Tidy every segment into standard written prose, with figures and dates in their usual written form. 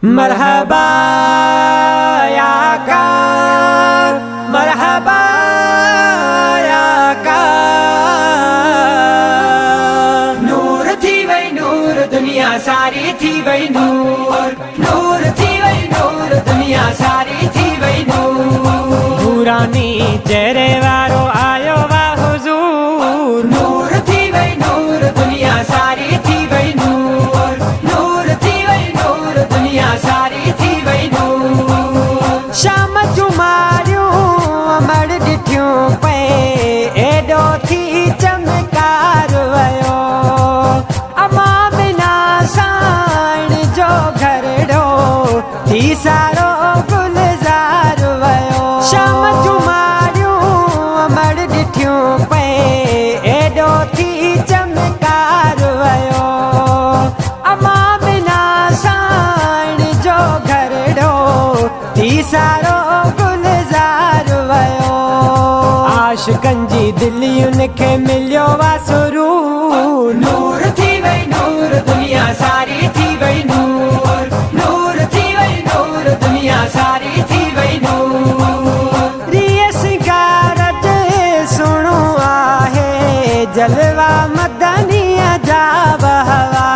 मरहबा या आका, मरहबा या आका। नूर थी वही नूर, दुनिया सारी थी वही नूर। नूर थी वही नूर, दुनिया सारी थी वही नूर। नूरानी चेहरे वारो आयो वा हुजूर। नूर थी वही नूर, दुनिया सारी थी वही नूर। नूर थी वही नूर, दुनिया सारी थी वही नूर। शाम जुमारियूं अमर ॾिठियूं पे, एॾो थी चमकार वयो। अमा बिना साण जो घरड़ो थी सारो गुलज़ार वयो। शाम जुमारियूं अमर ॾिठियूं पे, एॾो थी चमकार वयो। अमा बिना साण जो घरड़ो थी सारो गुलज़ार वयो। आशिकनि जी दिलियुनि खे मिलियो वा सुरूर। नूर थी वई नूर, दुनिया सारी थी वई नूर। नूर थी वई नूर, दुनिया सारी थी वई नूर। रिय सिंगार ते सुणो आहे जलवा मदनीअ जा बहवा।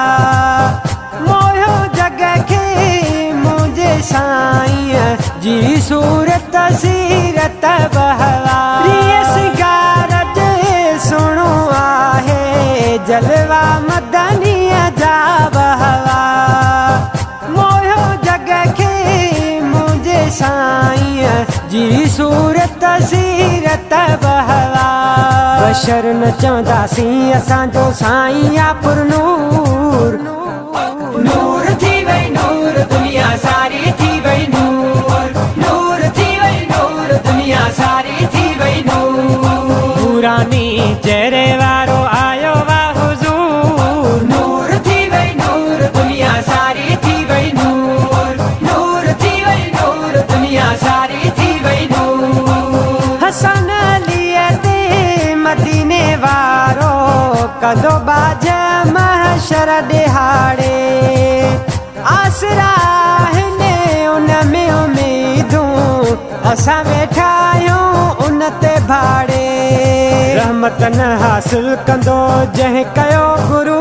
मोयो जग खे मुंहिंजे साईं जी सूरत सीरत बहवा। रिय सिंगार ते सुणो आहे जलवा मदनीअ जा बहवा। मोयो जग खे मुंहिंजे साईं जी सूरत सीरत बहवा। बशर न चवंदासीं असांजो साईं आ पुरनूर। नूर थी वई नूर, दुनिया सारी थी वई नूर। नूर थी वई नूर, दुनिया सारी थी वई नूर। नूरानी चेहरे वारो आयो वा हुजूर। नूर थी वई नूर, दुनिया सारी थी वई नूर। नूर थी वई नूर, दुनिया सारी थी वई नूर। हसन अलीअ ते मदीने वारो कदो बाज महशर ॾिहाड़े। आसरा हिने उन में उम्मीदूं असां वेठा आहियूं उन ते भाड़े। रहमत न हासिल कंदो जंहिं कयो गुरू।